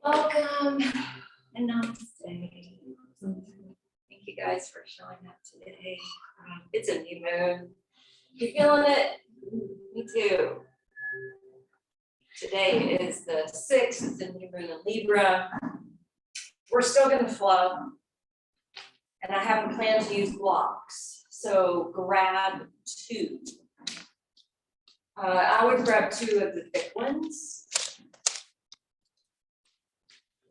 Welcome and namaste. Thank you guys for showing up today. It's a new moon. You feeling it? Me too. Today is the 6th, it's a new moon in Libra. We're still going to flow. And I have a plan to use blocks. So grab 2. I would grab 2 of the thick ones.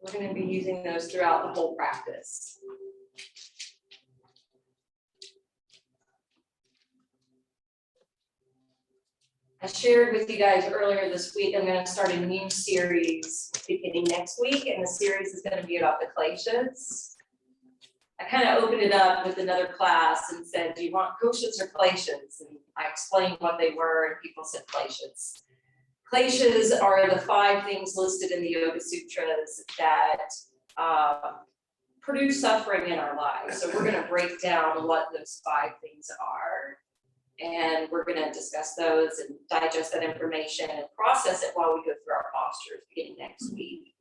We're going to be using those throughout the whole practice. I shared with you guys earlier this week, I'm going to start a new series beginning next week, and the series is going to be about the kleshas. I kind of opened it up with another class and said, do you want koshas or kleshas? And I explained what they were, and people said kleshas. Kleshas are the 5 things listed in the Yoga Sutras that produce suffering in our lives. So we're going to break down what those 5 things are. And we're going to discuss those and digest that information and process it while we go through our postures beginning next week.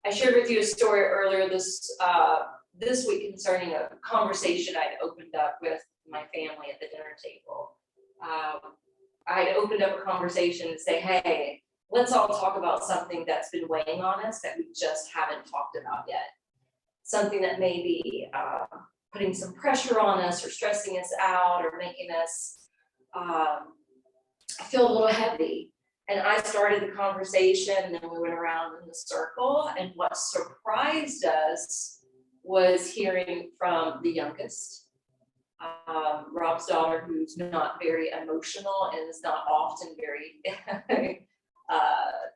I shared with you a story earlier this week concerning a conversation I'd opened up with my family at the dinner table. I'd opened up a conversation to say, hey, let's all talk about something that's been weighing on us that we just haven't talked about yet. Something that may be putting some pressure on us or stressing us out or making us feel a little heavy. And I started the conversation, and then we went around in the circle. And what surprised us was hearing from the youngest, Rob's daughter, who's not very emotional and is not often very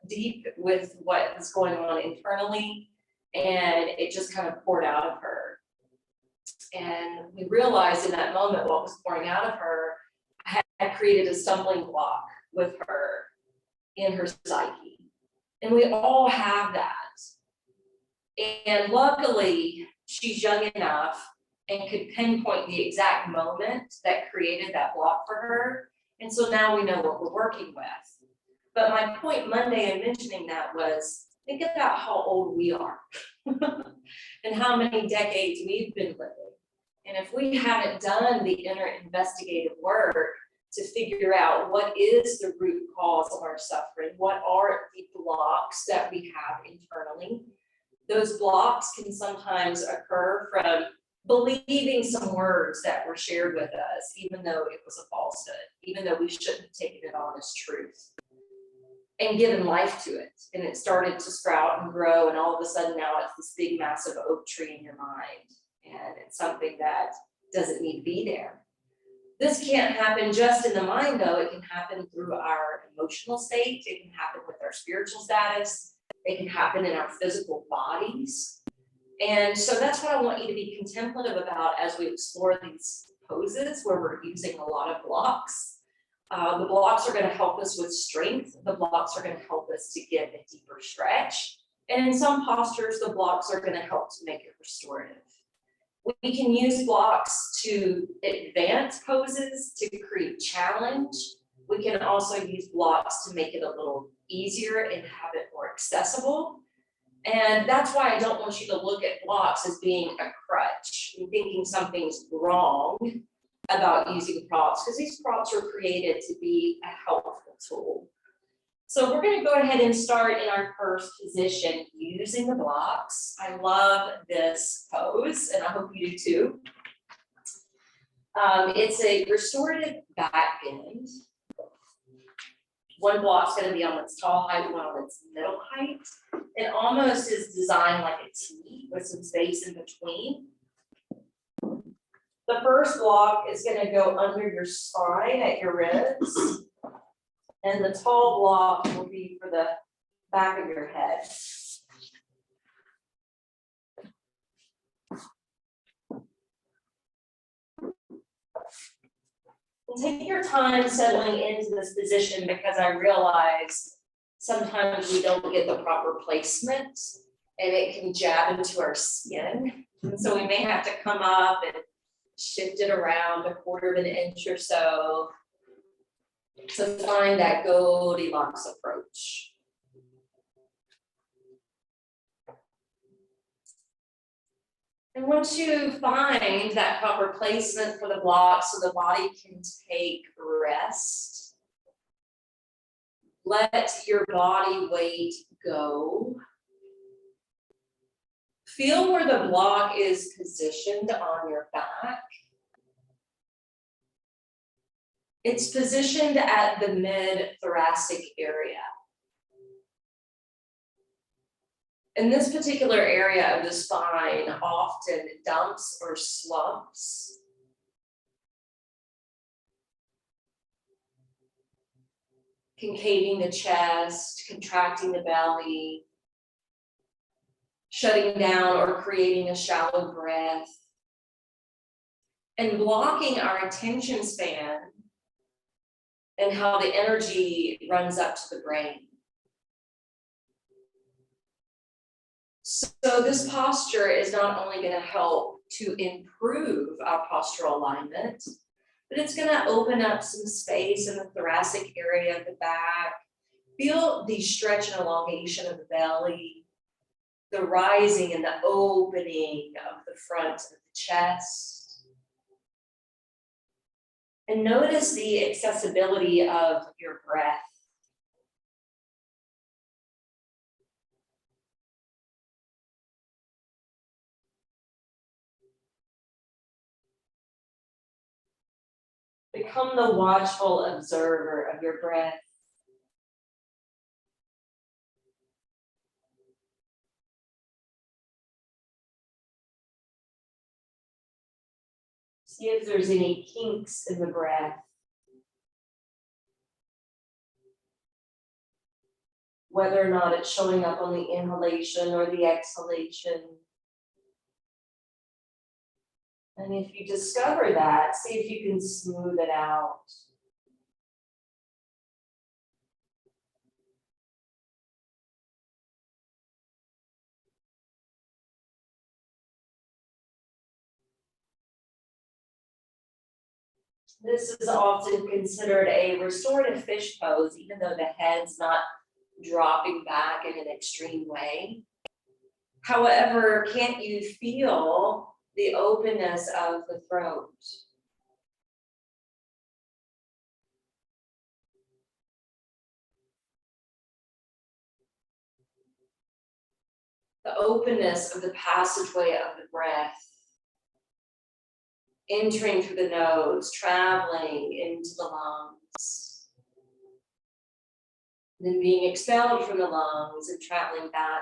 deep with what is going on internally. And it just kind of poured out of her. And we realized in that moment what was pouring out of her had created a stumbling block with her in her psyche. And we all have that. And luckily, she's young enough and could pinpoint the exact moment that created that block for her. And so now we know what we're working with. But my point Monday in mentioning that was, think about how old we are and how many decades we've been living. And if we haven't done the inner investigative work to figure out what is the root cause of our suffering, what are the blocks that we have internally, those blocks can sometimes occur from believing some words that were shared with us, even though it was a falsehood, even though we shouldn't have taken it on as truth, and given life to it. And it started to sprout and grow, and all of a sudden now it's this big, massive oak tree in your mind. And it's something that doesn't need to be there. This can't happen just in the mind, though. It can happen through our emotional state. It can happen with our spiritual status. It can happen in our physical bodies. And so that's what I want you to be contemplative about as we explore these poses where we're using a lot of blocks. The blocks are going to help us with strength. The blocks are going to help us to get a deeper stretch. And in some postures, the blocks are going to help to make it restorative. We can use blocks to advance poses, to create challenge. We can also use blocks to make it a little easier and have it more accessible. And that's why I don't want you to look at blocks as being a crutch and thinking something's wrong about using props, because these props are created to be a helpful tool. So we're going to go ahead and start in our first position using the blocks. I love this pose, and I hope you do too. It's a restorative back bend. One block's going to be on its tall height, one on its middle height. It almost is designed like a T with some space in between. The first block is going to go under your spine at your ribs. And the tall block will be for the back of your head. And take your time settling into this position, because I realize sometimes we don't get the proper placement and it can jab into our skin. And so we may have to come up and shift it around 1/4 of an inch or so. So find that Goldilocks approach. And once you find that proper placement for the block so the body can take rest, let your body weight go. Feel where the block is positioned on your back. It's positioned at the mid-thoracic area. And this particular area of the spine often dumps or slumps. Concaving the chest, contracting the belly, shutting down or creating a shallow breath, and blocking our attention span and how the energy runs up to the brain. So this posture is not only going to help to improve our postural alignment, but it's going to open up some space in the thoracic area of the back. Feel the stretch and elongation of the belly, the rising and the opening of the front of the chest. And notice the accessibility of your breath. Become the watchful observer of your breath. See if there's any kinks in the breath. Whether or not it's showing up on the inhalation or the exhalation. And if you discover that, see if you can smooth it out. This is often considered a restorative fish pose, even though the head's not dropping back in an extreme way. However, can't you feel the openness of the throat? The openness of the passageway of the breath, entering through the nose, traveling into the lungs, then being expelled from the lungs and traveling back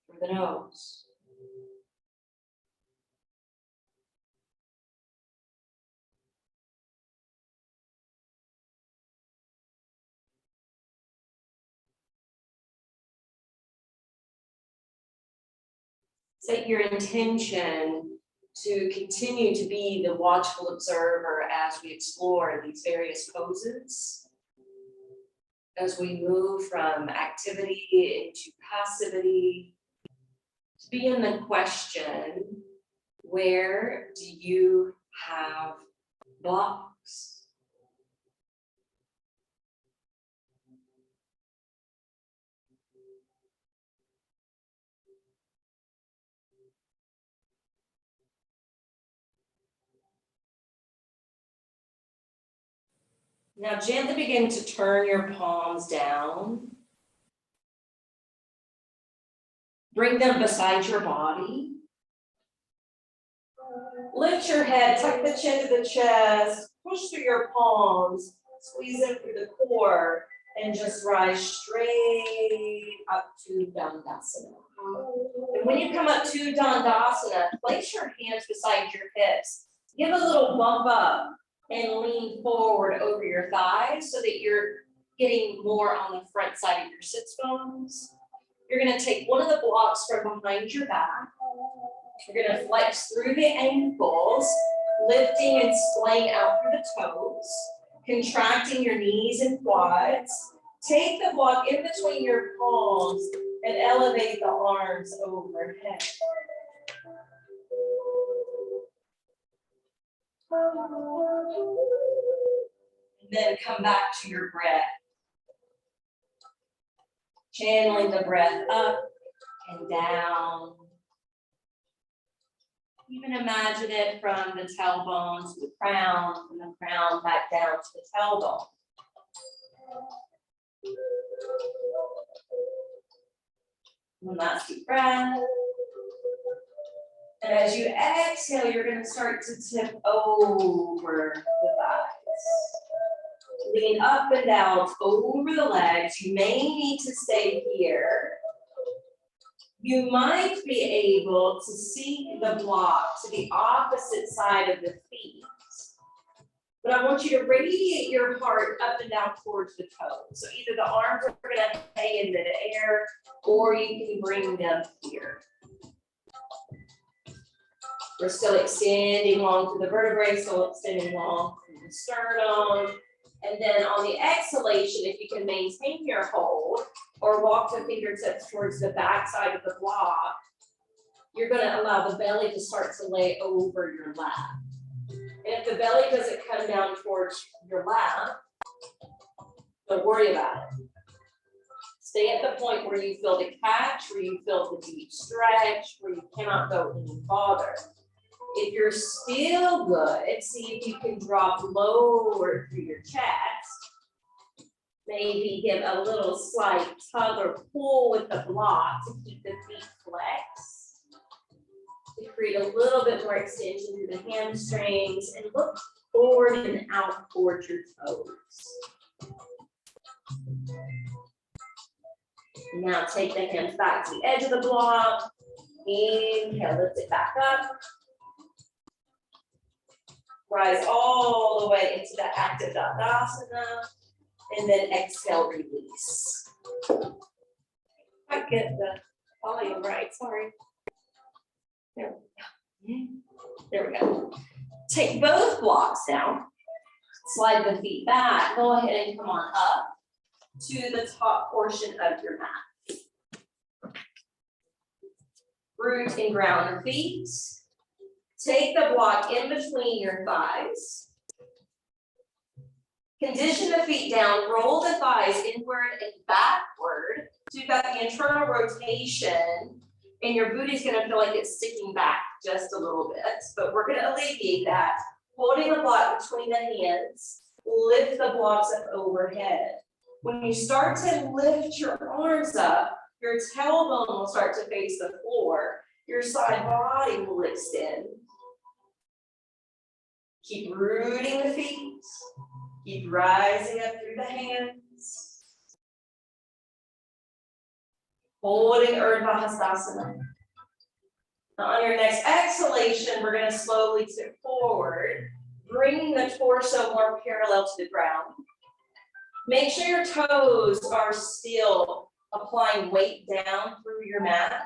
through the nose. Set your intention to continue to be the watchful observer as we explore these various poses, as we move from activity into passivity, to be in the question, where do you have blocks? Now gently begin to turn your palms down. Bring them beside your body. Lift your head, tuck the chin to the chest, push through your palms, squeeze in through the core, and just rise straight up to Dandasana. And when you come up to Dandasana, place your hands beside your hips. Give a little bump up and lean forward over your thighs so that you're getting more on the front side of your sits bones. You're going to take one of the blocks from behind your back. You're going to flex through the ankles, lifting and splaying out through the toes, contracting your knees and quads. Take the block in between your palms and elevate the arms overhead. Then come back to your breath. Channeling the breath up and down. Even imagine it from the tailbone to the crown, from the crown back down to the tailbone. One last deep breath. And as you exhale, you're going to start to tip over the thighs. Lean up and down over the legs. You may need to stay here. You might be able to see the block to the opposite side of the feet. But I want you to radiate your heart up and down towards the toes. So either the arms are going to hang in the air, or you can bring them here. We're still extending long through the vertebrae, still extending long through the sternum. And then on the exhalation, if you can maintain your hold or walk the fingertips towards the back side of the block, you're going to allow the belly to start to lay over your lap. And if the belly doesn't come down towards your lap, don't worry about it. Stay at the point where you feel the catch, where you feel the deep stretch, where you cannot go any farther. If you're still good, see if you can drop lower through your chest. Maybe give a little slight tug or pull with the block to keep the feet flexed. To create a little bit more extension through the hamstrings, and look forward and out towards your toes. Now take the hands back to the edge of the block. Inhale, lift it back up. Rise all the way into the active Dandasana, and then exhale, release. I get the volume right, sorry. There we go. Take both blocks down, slide the feet back, go ahead and come on up to the top portion of your mat. Root and ground the feet. Take the block in between your thighs. Condition the feet down, roll the thighs inward and backward. So you've got the internal rotation, and your booty's gonna feel like it's sticking back just a little bit, but we're gonna alleviate that. Holding the block between the hands, lift the blocks up overhead. When you start to lift your arms up, your tailbone will start to face the floor. Your side body will extend. Keep rooting the feet. Keep rising up through the hands. Holding Urdhva Hastasana. Now on your next exhalation, we're going to slowly tip forward, bringing the torso more parallel to the ground. Make sure your toes are still applying weight down through your mat.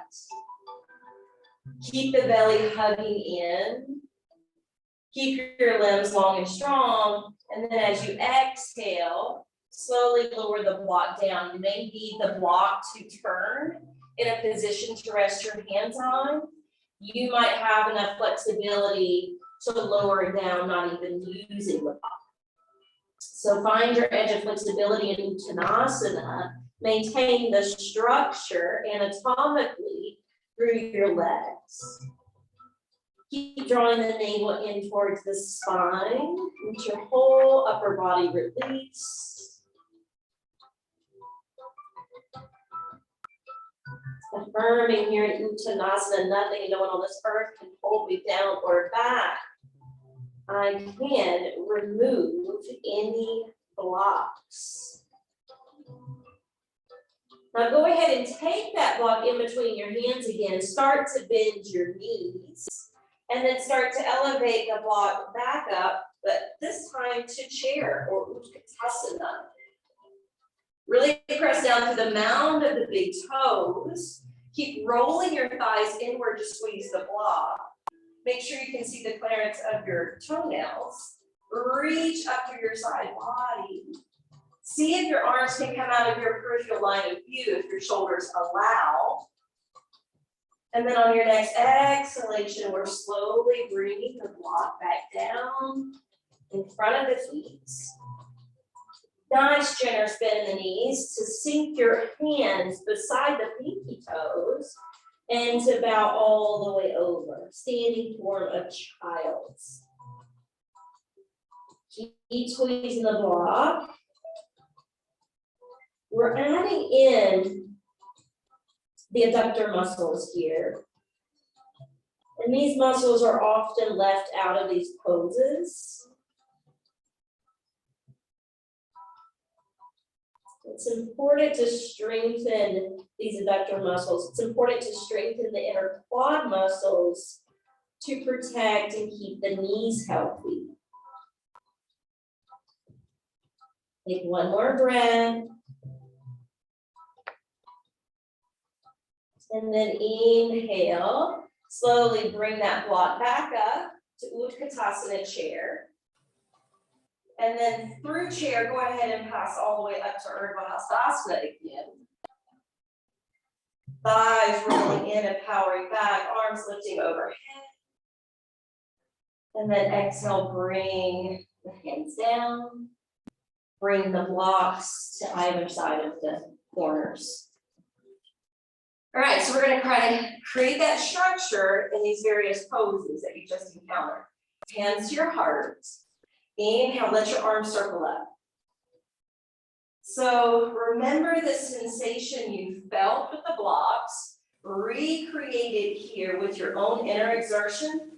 Keep the belly hugging in. Keep your limbs long and strong. And then as you exhale, slowly lower the block down. You may need the block to turn in a position to rest your hands on. You might have enough flexibility to lower it down, not even using the block. So find your edge of flexibility in Uttanasana. Maintain the structure anatomically through your legs. Keep drawing the navel in towards the spine. Let your whole upper body release. Affirming here in Uttanasana, nothing and no one on this earth can hold me down or back. I can remove any blocks. Now go ahead and take that block in between your hands again. Start to bend your knees. And then start to elevate the block back up, but this time to chair or Uttanasana. Really press down to the mound of the big toes. Keep rolling your thighs inward to squeeze the block. Make sure you can see the clearance of your toenails. Reach up through your side body. See if your arms can come out of your peripheral line of view if your shoulders allow. And then on your next exhalation, we're slowly bringing the block back down in front of the feet. Nice generous bend in the knees to sink your hands beside the pinky toes and to bow all the way over. Standing form of child's. Keep squeezing the block. We're adding in the adductor muscles here. And these muscles are often left out of these poses. It's important to strengthen these adductor muscles. It's important to strengthen the inner quad muscles to protect and keep the knees healthy. Take one more breath. And then inhale. Slowly bring that block back up to Uttanasana chair. And then through chair, go ahead and pass all the way up to Dandasana again. Thighs rolling in and powering back, arms lifting overhead. And then exhale, bring the hands down. Bring the blocks to either side of the corners. All right, so we're going to create that structure in these various poses that you just encountered. Hands to your heart. Inhale, let your arms circle up. So remember the sensation you felt with the blocks, recreated here with your own inner exertion.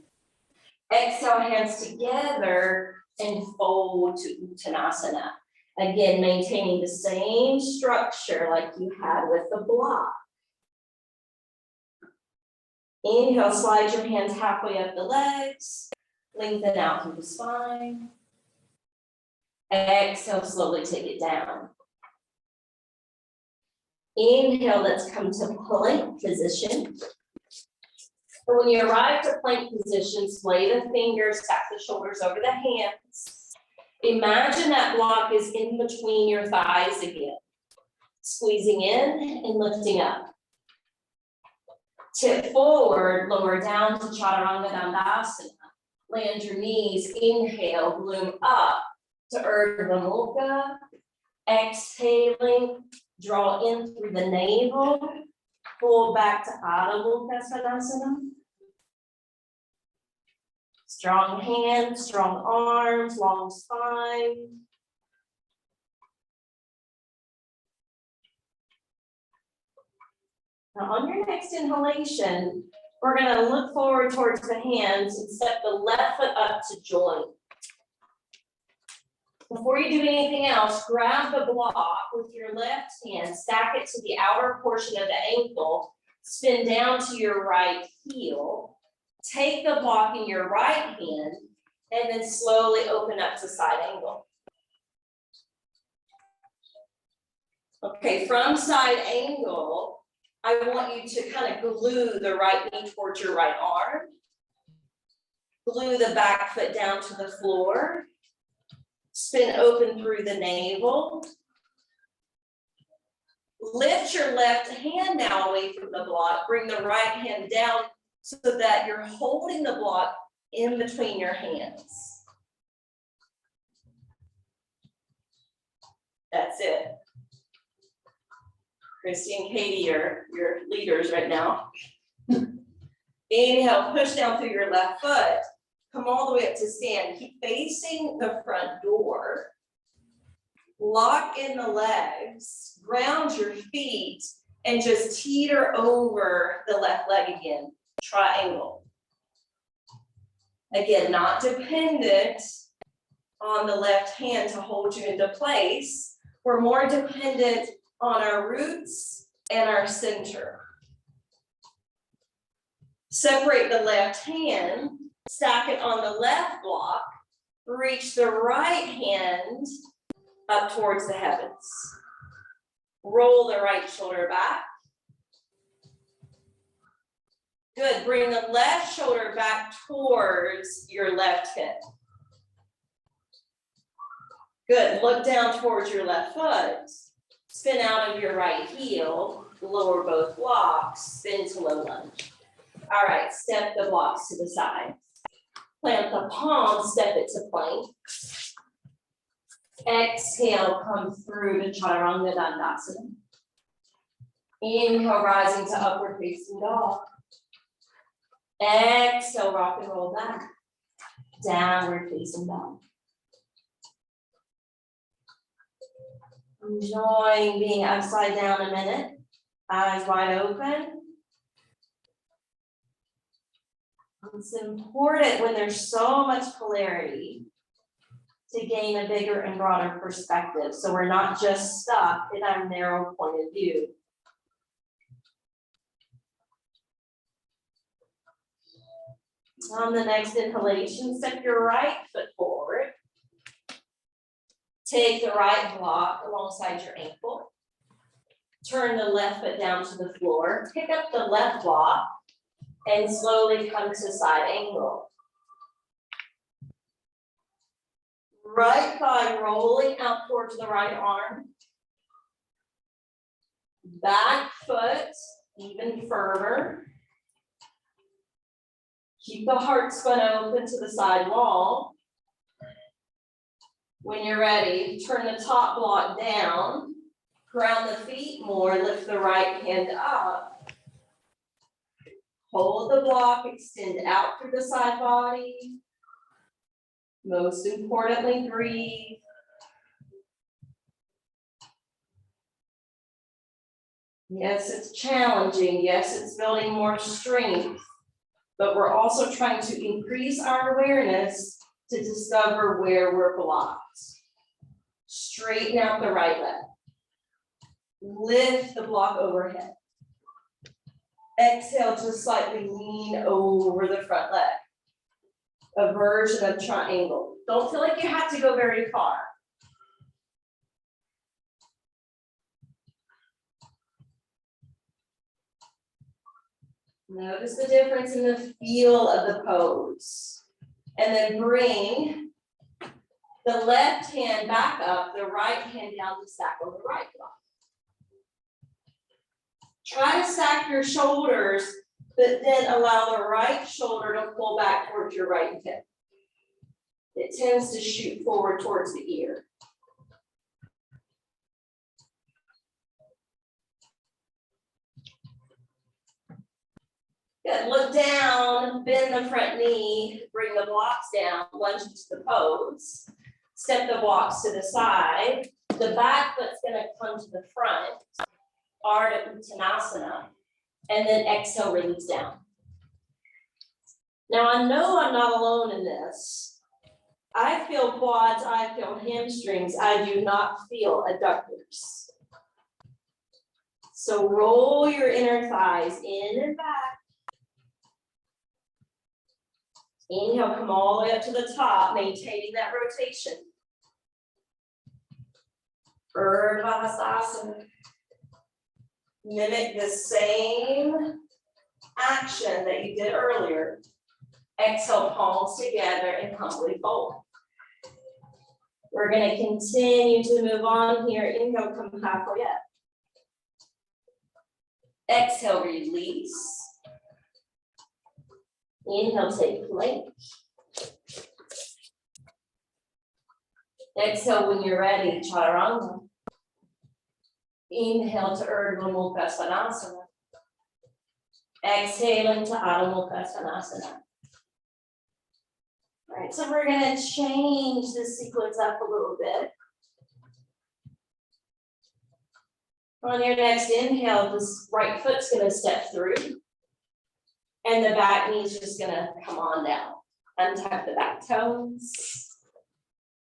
Exhale, hands together and fold to Uttanasana. Again, maintaining the same structure like you had with the block. Inhale, slide your hands halfway up the legs, lengthen out through the spine. Exhale, slowly take it down. Inhale, let's come to plank position. So when you arrive to plank position, splay the fingers, tap the shoulders over the hands. Imagine that block is in between your thighs again. Squeezing in and lifting up. Tip forward, lower down to Chaturanga Dandasana. Land your knees, inhale, bloom up to Urdhva Mukha. Exhaling, draw in through the navel, pull back to Adho Mukha Svanasana. Strong hands, strong arms, long spine. Now on your next inhalation, we're going to look forward towards the hands and step the left foot up to join. Before you do anything else, grab the block with your left hand, stack it to the outer portion of the ankle, spin down to your right heel, take the block in your right hand, and then slowly open up to side angle. Okay, from side angle, I want you to kind of glue the right knee towards your right arm. Glue the back foot down to the floor. Spin open through the navel. Lift your left hand now away from the block. Bring the right hand down so that you're holding the block in between your hands. That's it. Christy and Katie are your leaders right now. Inhale, push down through your left foot. Come all the way up to stand. Keep facing the front door. Lock in the legs. Ground your feet. And just teeter over the left leg again. Triangle. Again, not dependent on the left hand to hold you into place. We're more dependent on our roots and our center. Separate the left hand, stack it on the left block, reach the right hand up towards the heavens. Roll the right shoulder back. Good, bring the left shoulder back towards your left hip. Good, look down towards your left foot. Spin out of your right heel, lower both blocks, spin to low lunge. All right, step the blocks to the side. Plant the palm, step it to plank. Exhale, come through to Chaturanga Dandasana. Inhale, rising to upward facing dog. Exhale, rock and roll back. Downward facing dog. Enjoying being upside down a minute. Eyes wide open. It's important when there's so much polarity to gain a bigger and broader perspective, so we're not just stuck in our narrow point of view. On the next inhalation, step your right foot forward. Take the right block alongside your ankle. Turn the left foot down to the floor. Pick up the left block and slowly come to side angle. Right thigh rolling out towards the right arm. Back foot even firmer. Keep the heart spun open to the side wall. When you're ready, turn the top block down. Ground the feet more, lift the right hand up. Hold the block, extend out through the side body. Most importantly, breathe. Yes, it's challenging. Yes, it's building more strength, but we're also trying to increase our awareness to discover where we're blocked. Straighten out the right leg. Lift the block overhead. Exhale to slightly lean over the front leg. A version of triangle. Don't feel like you have to go very far. Notice the difference in the feel of the pose. And then bring the left hand back up, the right hand down to stack on the right block. Try to stack your shoulders, but then allow the right shoulder to pull back towards your right hip. It tends to shoot forward towards the ear. Good, look down, bend the front knee, bring the blocks down, lunge into the pose. Step the blocks to the side. The back foot's gonna come to the front, Ardha Uttanasana, and then exhale, release down. Now I know I'm not alone in this. I feel quads, I feel hamstrings, I do not feel adductors. So roll your inner thighs in and back. Inhale, come all the way up to the top, maintaining that rotation. Dandasana. Mimic the same action that you did earlier. Exhale, palms together and humbly fold. We're going to continue to move on here. Inhale, come halfway up. Exhale, release. Inhale, take plank. Exhale when you're ready, Chaturanga. Inhale to Urdhva Mukha Svanasana. Exhale into Adho Mukha Svanasana. All right, so we're going to change this sequence up a little bit. On your next inhale, this right foot's going to step through. And the back knee's just going to come on down. Untuck the back toes.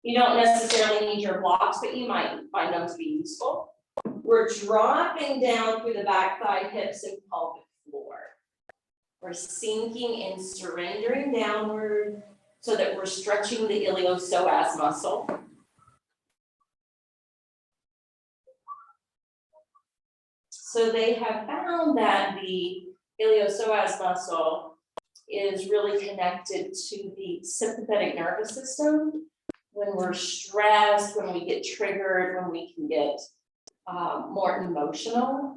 You don't necessarily need your blocks, but you might find them to be useful. We're dropping down through the back thigh, hips, and pelvic floor. We're sinking and surrendering downward so that we're stretching the iliopsoas muscle. So they have found that the iliopsoas muscle is really connected to the sympathetic nervous system. When we're stressed, when we get triggered, when we can get more emotional.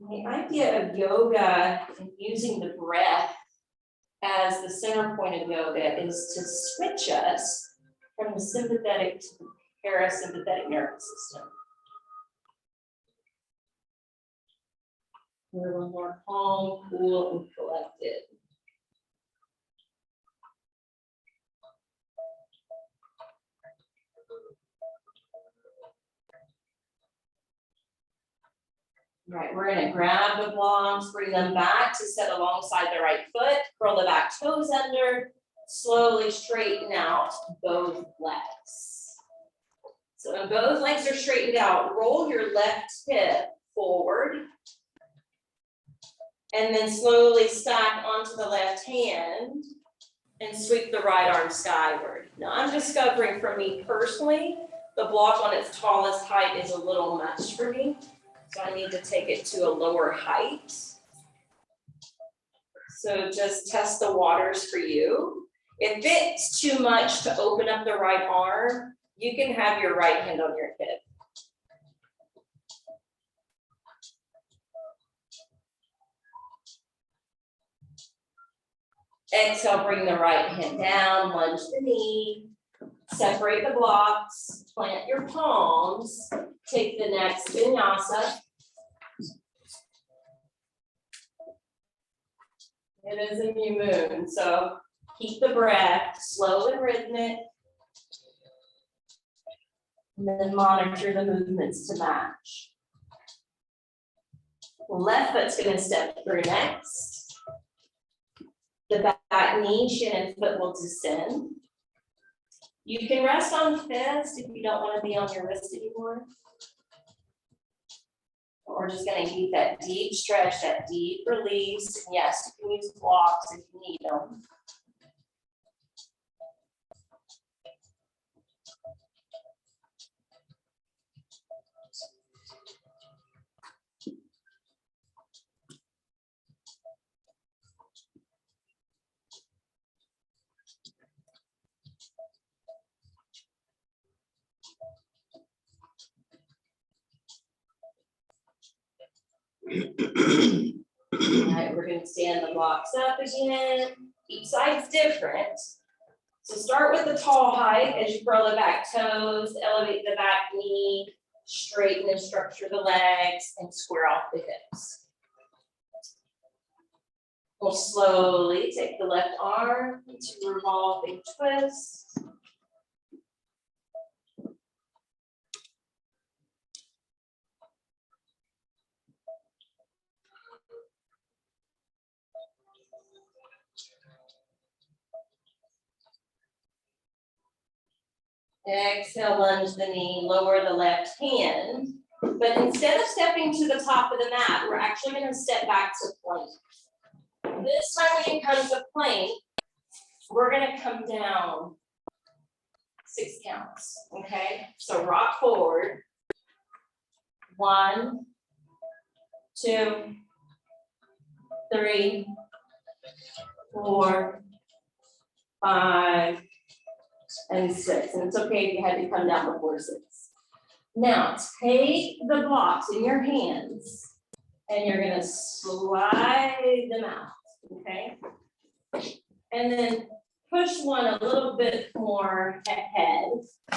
The idea of yoga and using the breath as the center point of yoga is to switch us from the sympathetic to the parasympathetic nervous system. We're a little more calm, cool, and collected. All right, we're gonna grab the blocks, bring them back to set alongside the right foot, curl the back toes under, slowly straighten out both legs. So when both legs are straightened out, roll your left hip forward, and then slowly stack onto the left hand and sweep the right arm skyward. Now I'm discovering for me personally, the block on its tallest height is a little much for me. So I need to take it to a lower height. So just test the waters for you. If it's too much to open up the right arm, you can have your right hand on your hip. Exhale, bring the right hand down, lunge the knee, separate the blocks, plant your palms, take the next vinyasa. It is a new moon, so keep the breath slow and rhythmic. And then monitor the movements to match. Left foot's gonna step through next. The back knee, shin, and foot will descend. You can rest on fist if you don't want to be on your wrist anymore. We're just going to keep that deep stretch, that deep release. And yes, you can use blocks if you need them. All right, we're going to stand the blocks up again. Each side's different. So start with the tall height as you curl the back toes, elevate the back knee, straighten and structure the legs, and square off the hips. We'll slowly take the left arm into revolving twist. Exhale, lunge the knee, lower the left hand. But instead of stepping to the top of the mat, we're actually going to step back to plank. This time when you come to plank, we're going to come down 6 counts, okay? So rock forward. 1, 2, 3, 4, 5, and 6. And it's okay if you had to come down before 6. Now take the blocks in your hands and you're going to slide them out, okay? And then push one a little bit more ahead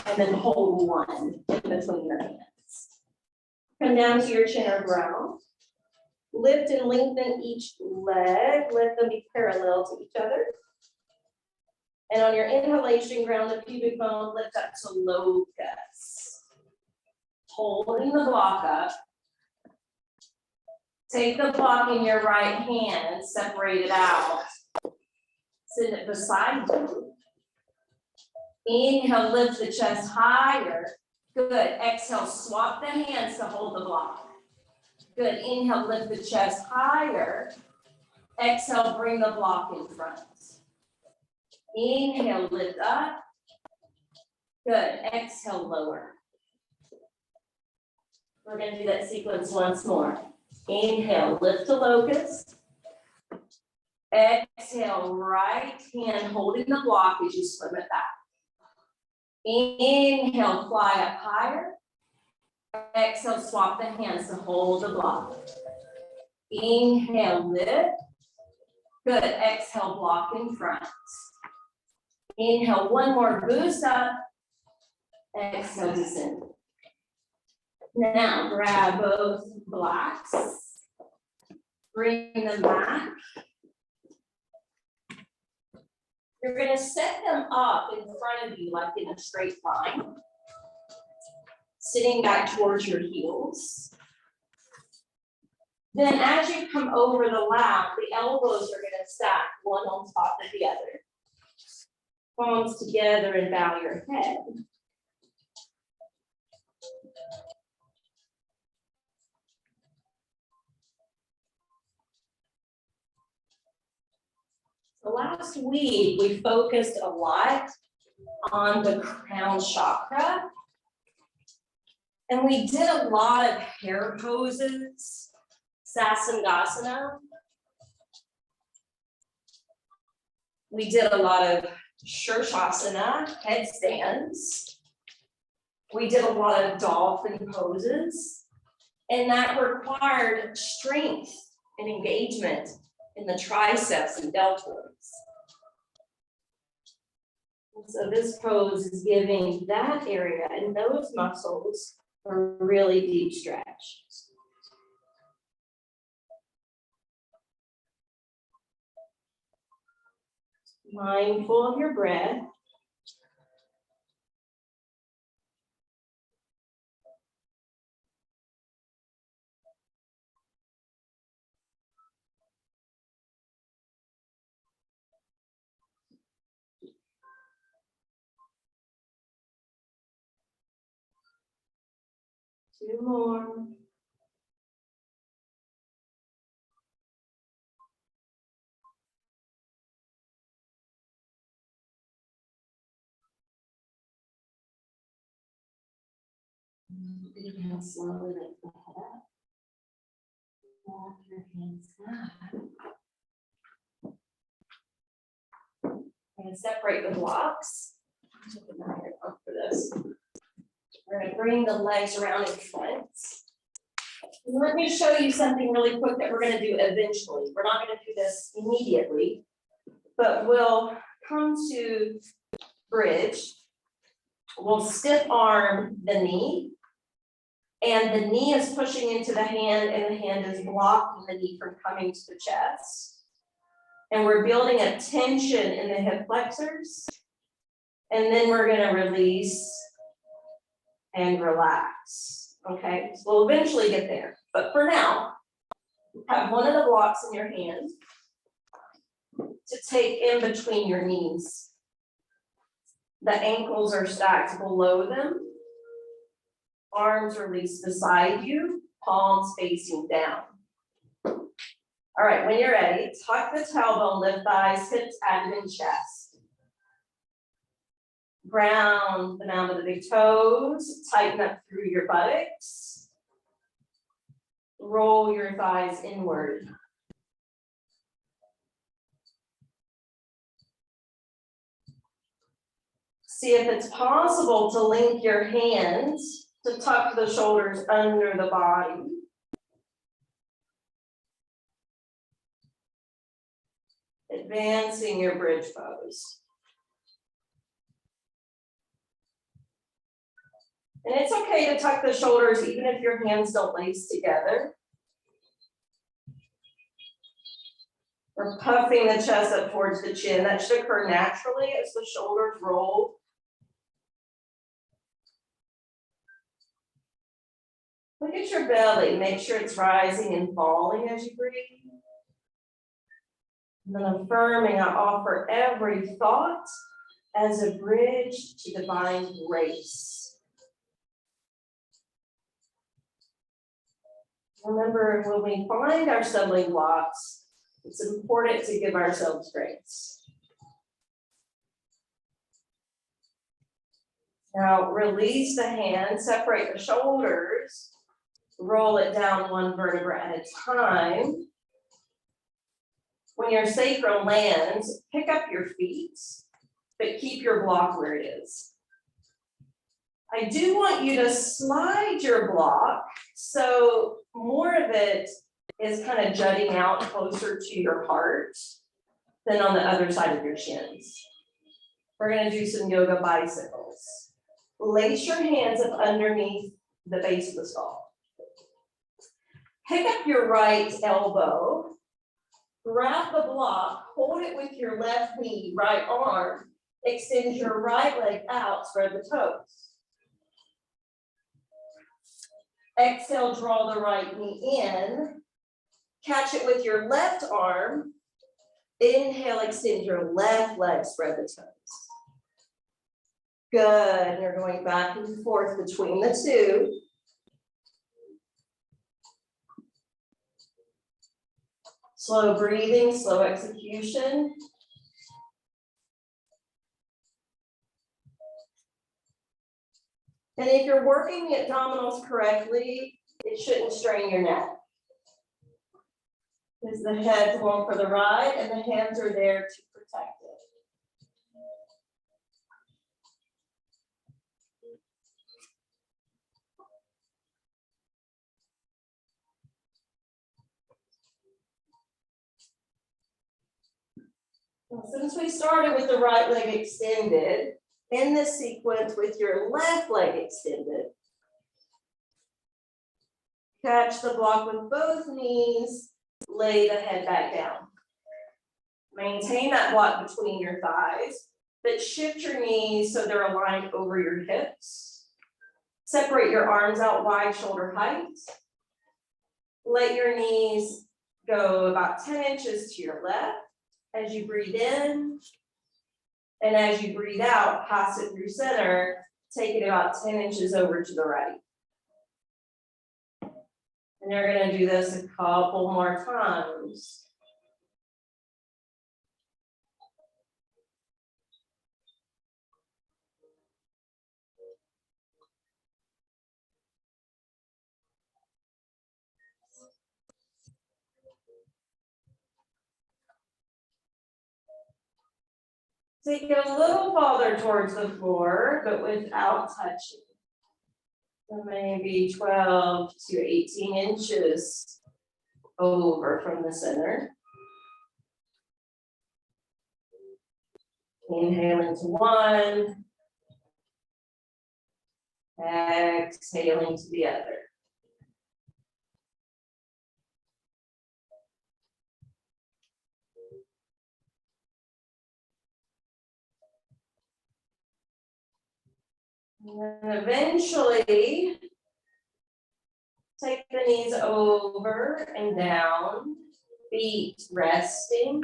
and then hold one in between your hands. Come down to your chin or ground. Lift and lengthen each leg. Let them be parallel to each other. And on your inhalation, ground the pubic bone, lift up to locust. Holding the block up. Take the block in your right hand, separate it out. Send it beside you. Inhale, lift the chest higher. Good. Exhale, swap the hands to hold the block. Good. Inhale, lift the chest higher. Exhale, bring the block in front. Inhale, lift up. Good. Exhale, lower. We're going to do that sequence once more. Inhale, lift to locust. Exhale, right hand holding the block as you swim it back. Inhale, fly up higher. Exhale, swap the hands to hold the block. Inhale, lift. Good, exhale, block in front. Inhale, one more boost up. Exhale, descend. Now grab both blocks. Bring them back. You're gonna set them up in front of you like in a straight line. Sitting back towards your heels. Then as you come over the lap, the elbows are gonna stack one on top of the other. Palms together and bow your head. So last week, we focused a lot on the crown chakra. And we did a lot of hair poses, Dandasana. We did a lot of Shirshasana, headstands. We did a lot of dolphin poses. And that required strength and engagement in the triceps and deltoids. And so this pose is giving that area and those muscles a really deep stretch. Mindful of your breath. Two more. Inhale slowly, lift the head up. Walk your hands back. I'm going to separate the blocks. For this. We're going to bring the legs around in front. And let me show you something really quick that we're going to do eventually. We're not going to do this immediately, but we'll come to bridge. We'll stiff arm the knee. And the knee is pushing into the hand and the hand is blocking the knee from coming to the chest. And we're building a tension in the hip flexors. And then we're going to release and relax. Okay, so we'll eventually get there. But for now, have one of the blocks in your hand to take in between your knees. The ankles are stacked below them. Arms released beside you, palms facing down. All right, when you're ready, tuck the tailbone, lift thighs, hips, abdomen, chest. Ground the mound of the big toes, tighten up through your buttocks. Roll your thighs inward. See if it's possible to link your hands to tuck the shoulders under the body. Advancing your bridge pose. And it's okay to tuck the shoulders even if your hands don't lace together. We're puffing the chest up towards the chin. That should occur naturally as the shoulders roll. Look at your belly. Make sure it's rising and falling as you breathe. And then affirming, I offer every thought as a bridge to divine grace. Remember, when we find our stumbling blocks, it's important to give ourselves grace. Now, release the hands, separate the shoulders, roll it down one vertebra at a time. When your sacrum lands, pick up your feet, but keep your block where it is. I do want you to slide your block so more of it is kind of jutting out closer to your heart. then on the other side of your shins. We're gonna do some yoga bicycles. Lace your hands up underneath the base of the skull. Pick up your right elbow, grab the block, hold it with your left knee, right arm, extend your right leg out, spread the toes. Exhale, draw the right knee in, catch it with your left arm. Inhale, extend your left leg, spread the toes. Good, you're going back and forth between the two. Slow breathing, slow execution. And if you're working the abdominals correctly, it shouldn't strain your neck. Because the head's going for the ride and the hands are there to protect it. Well, since we started with the right leg extended, in this sequence with your left leg extended, catch the block with both knees, lay the head back down. Maintain that block between your thighs, but shift your knees so they're aligned over your hips. Separate your arms out wide, shoulder height. Let your knees go about 10 inches to your left as you breathe in. And as you breathe out, pass it through center, take it about 10 inches over to the right. And you're gonna do this a couple more times. Take it a little farther towards the floor, but without touching. So maybe 12 to 18 inches over from the center. Inhaling to one. Exhaling to the other. And eventually, take the knees over and down, feet resting.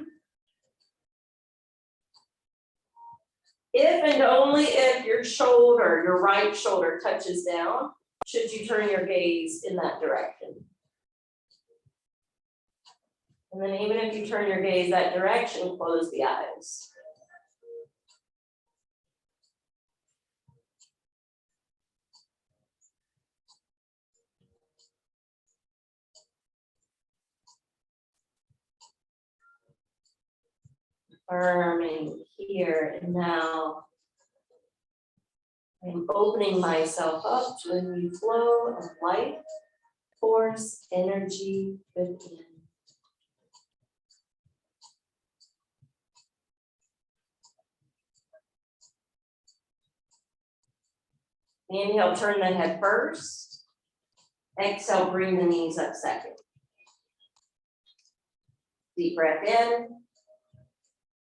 If and only if your shoulder, your right shoulder touches down, should you turn your gaze in that direction. And then even if you turn your gaze that direction, close the eyes. Affirming here and now. I'm opening myself up to a new flow of life, force, energy within. Inhale, turn the head first. Exhale, bring the knees up second. Deep breath in.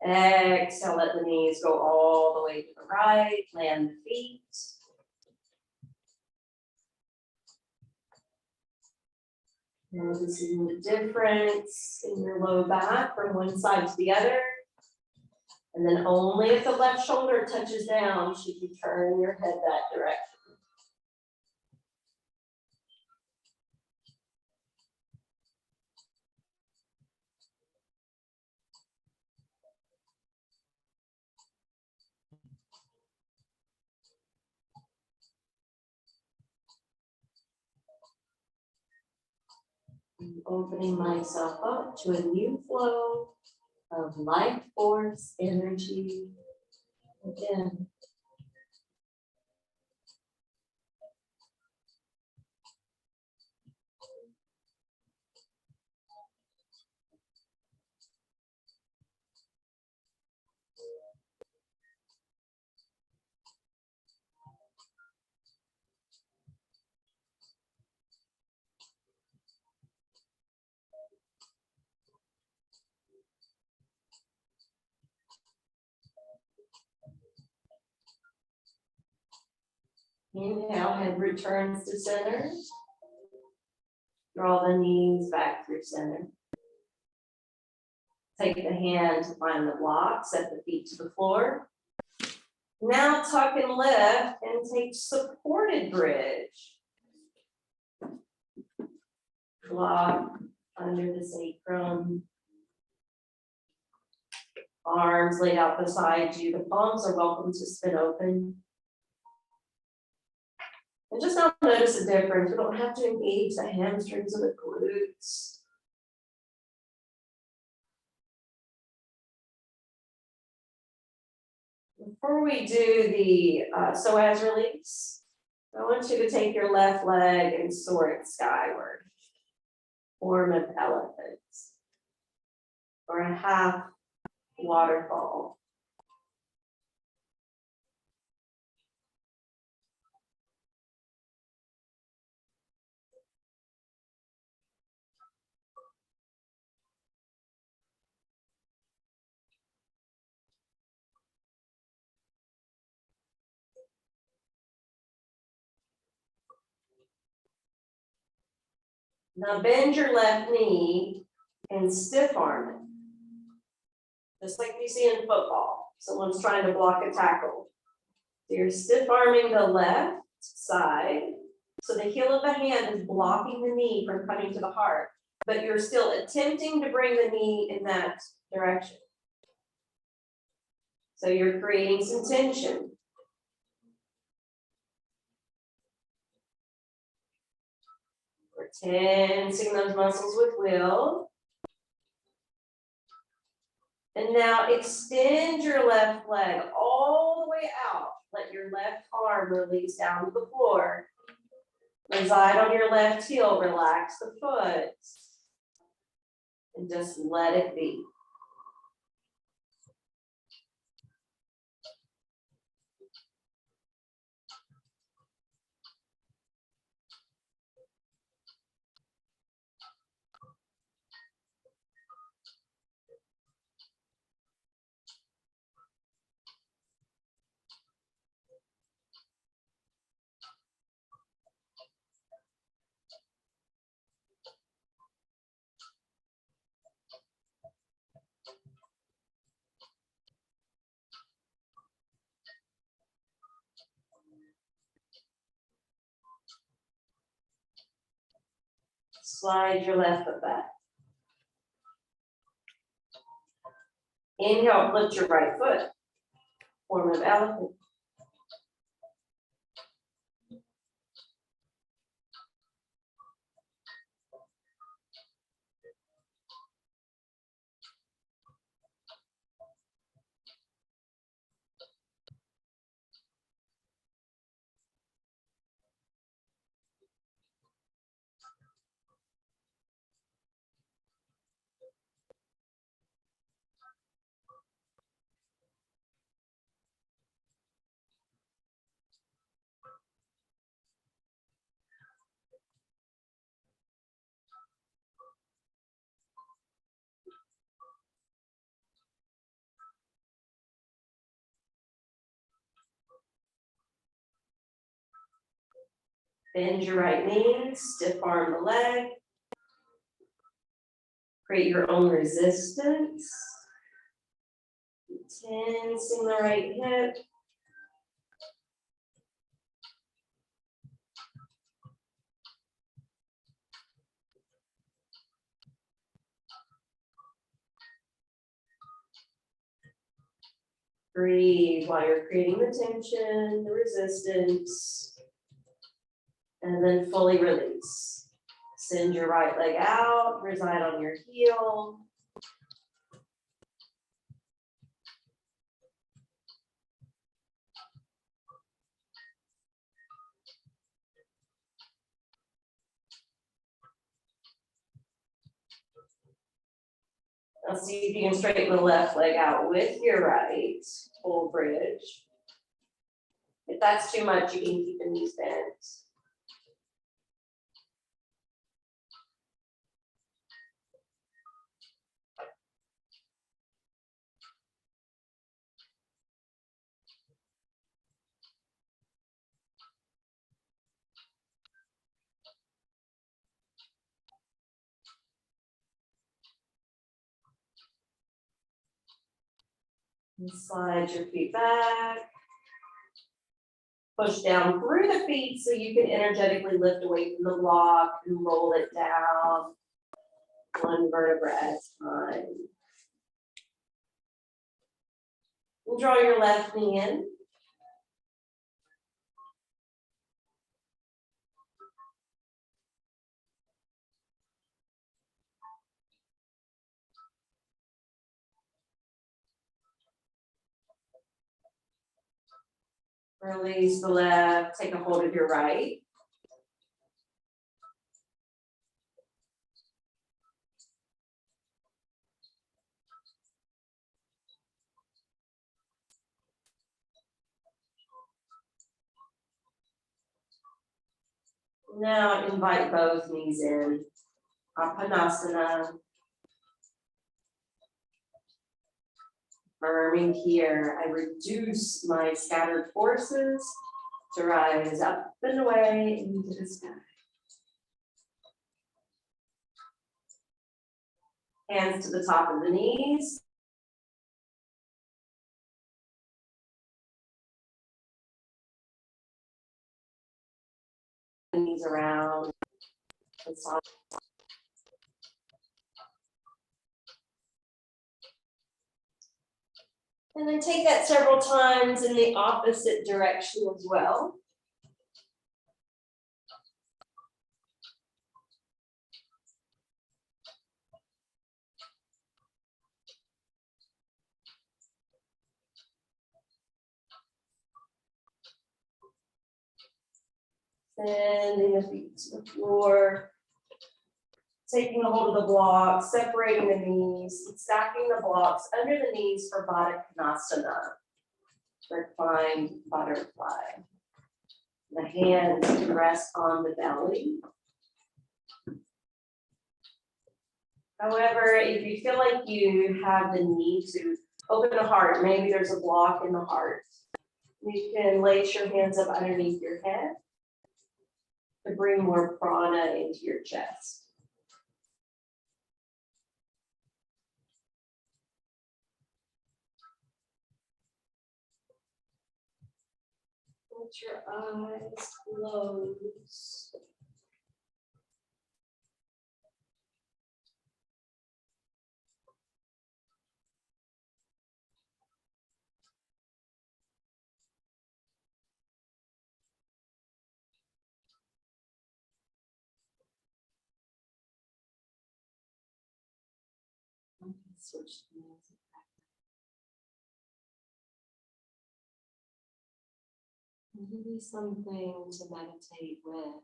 Exhale, let the knees go all the way to the right, land the feet. Noticing the difference in your low back from one side to the other. And then only if the left shoulder touches down should you turn your head that direction. I'm opening myself up to a new flow of life, force, energy within. Inhale, head returns to center. Draw the knees back through center. Take the hand to find the block, set the feet to the floor. Now tuck and lift and take supported bridge. Block under the sacrum. Arms laid out beside you. The palms are welcome to spin open. And just now notice the difference. We don't have to engage the hamstrings or the glutes. Before we do the Psoas release, I want you to take your left leg and soar it skyward. Form of elephant. Or a half waterfall. Now bend your left knee and stiff arm it. Just like you see in football. Someone's trying to block a tackle. So you're stiff arming the left side. So the heel of the hand is blocking the knee from coming to the heart, but you're still attempting to bring the knee in that direction. So you're creating some tension. We're tensing those muscles with will. And now extend your left leg all the way out. Let your left arm release down to the floor. Reside on your left heel, relax the foot. And just let it be. Slide your left foot back. Inhale, lift your right foot. Form of elephant. Bend your right knee, stiff arm the leg. Create your own resistance. Tensing the right hip. Breathe while you're creating the tension, the resistance. And then fully release. Send your right leg out, reside on your heel. Now see if you can straighten the left leg out with your right, full bridge. If that's too much, you can keep the knees bent. And slide your feet back. Push down through the feet so you can energetically lift away from the block and roll it down. One vertebra at a time. We'll draw your left knee in. Release the left, take a hold of your right. Now invite both knees in. Uttanasana. Affirming here, I reduce my scattered forces to rise up and away into the sky. Hands to the top of the knees. Knees around. And then take that several times in the opposite direction as well. Sending the feet to the floor. Taking a hold of the blocks, separating the knees, stacking the blocks under the knees for Baddha Konasana, reclined butterfly. The hands can rest on the belly. However, if you feel like you have the need to open the heart, maybe there's a block in the heart, you can lace your hands up underneath your head to bring more prana into your chest. Let your eyes close. Switch the music back. Maybe something to meditate with.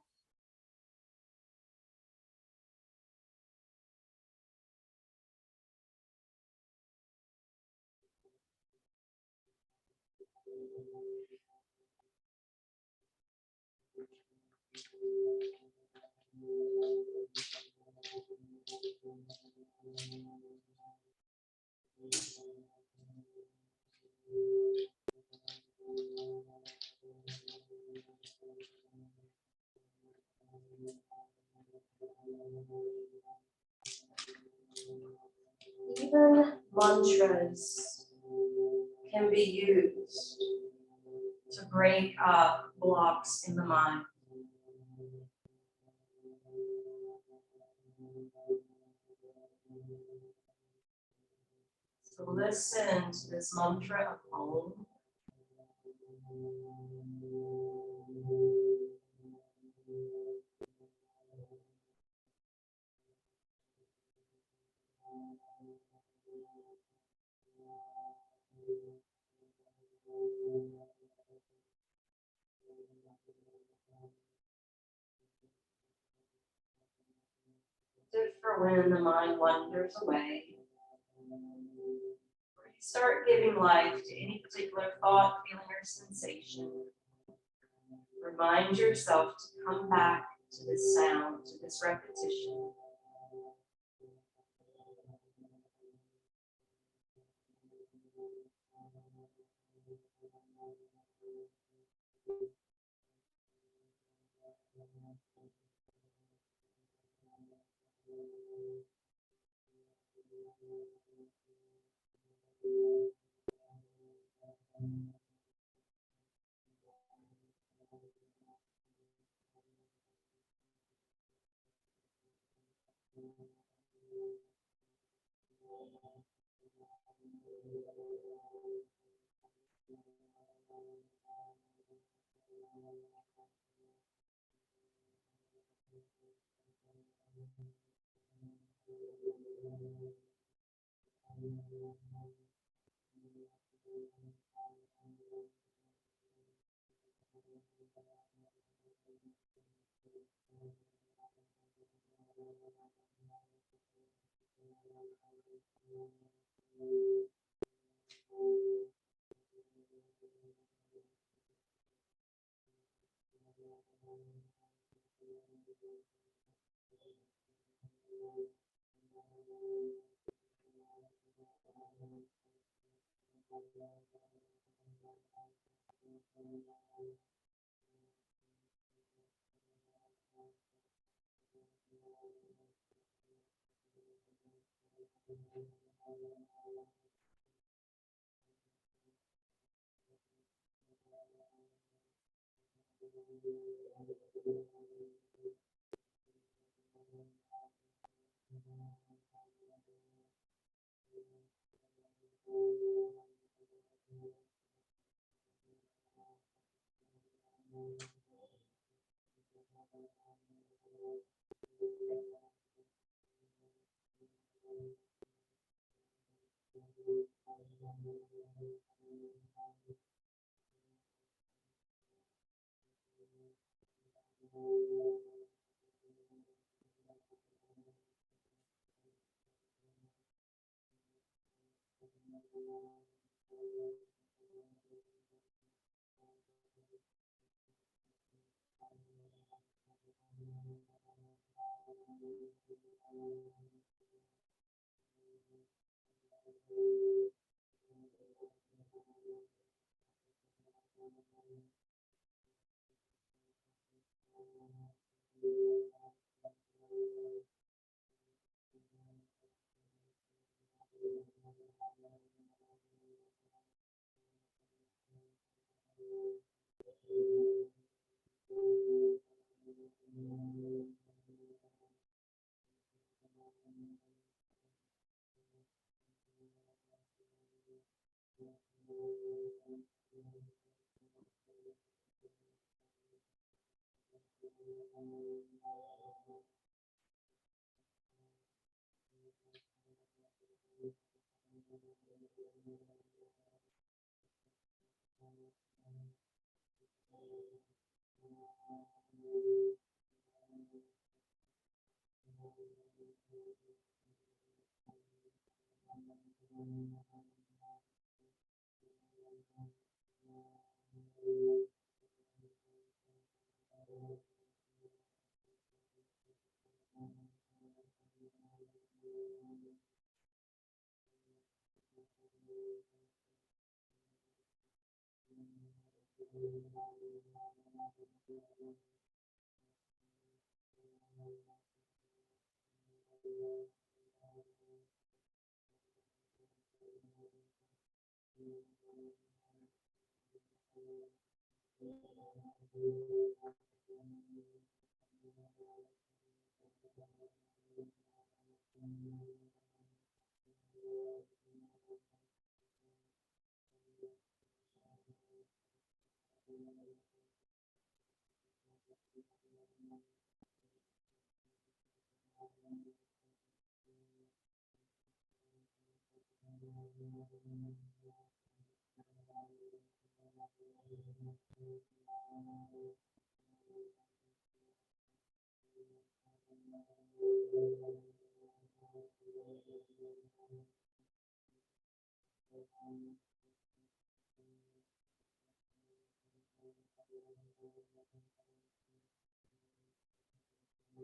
Even mantras can be used to break up blocks in the mind. So listen to this mantra of Om. Good for when the mind wanders away. Or you start giving life to any particular thought, feeling, or sensation. Remind yourself to come back to this sound, to this repetition.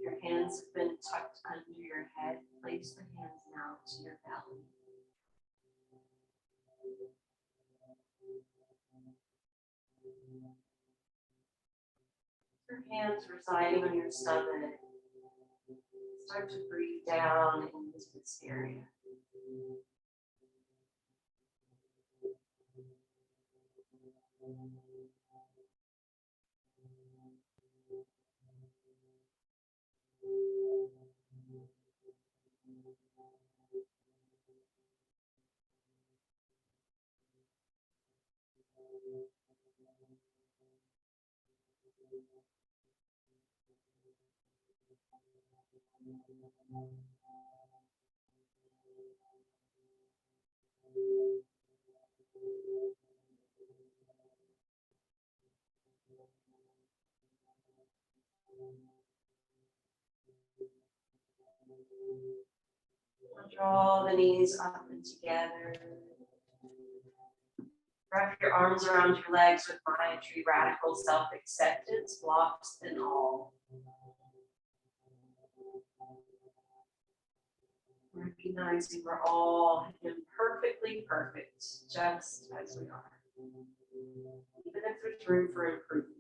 Your hands have been tucked under your head. Place the hands now to your belly. Your hands residing on your stomach. Start to breathe down into this area. Draw the knees up and together. Wrap your arms around your legs with Maitri, radical self-acceptance, blocks and all. Recognizing we're all imperfectly perfect, just as we are. Even if there's room for improvement.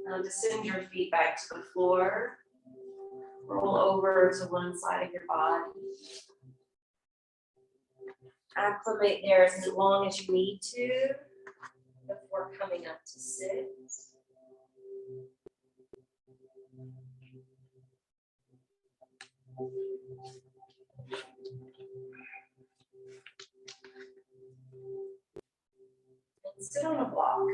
Now descend your feet back to the floor. Roll over to one side of your body. Acclimate there as long as you need to before coming up to sit. And sit on a block.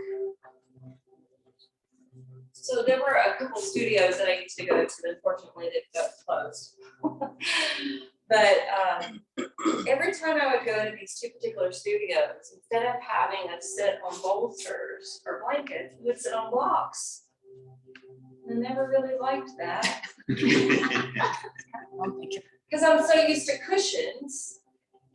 So there were a couple studios that I used to go to. Unfortunately, they've got closed. But every time I would go to these two particular studios, instead of having us sit on bolsters or blankets, we would sit on blocks. I never really liked that. Because I'm so used to cushions.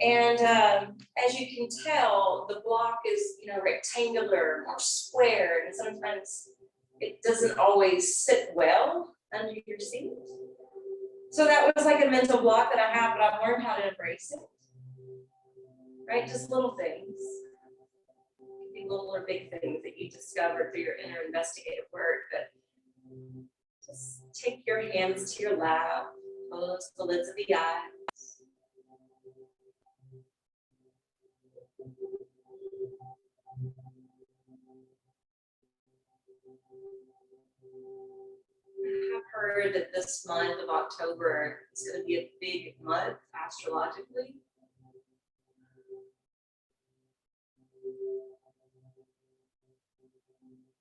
And as you can tell, the block is, rectangular or square, and sometimes it doesn't always sit well under your seat. So that was like a mental block that I have, but I've learned how to embrace it. Right? Just little things. It could be little or big things that you discover through your inner investigative work, but just take your hands to your lap, close the lids of the eyes. I have heard that this month of October is going to be a big month astrologically.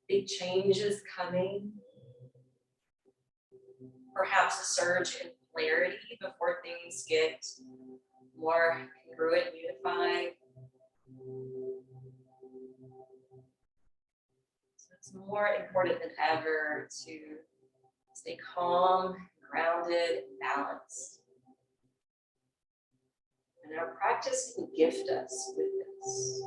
Big changes coming. Perhaps a surge in clarity before things get more congruent and unified. So it's more important than ever to stay calm, grounded, and balanced. And our practice can gift us with this.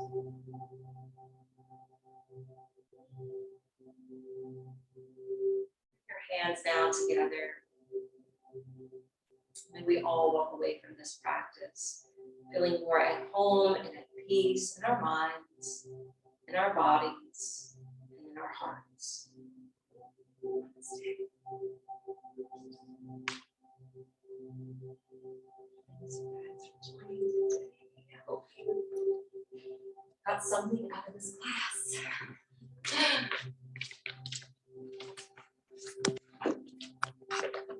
Your hands now together. And we all walk away from this practice feeling more at home and at peace in our minds, in our bodies, and in our hearts. I hope you got something out of this class.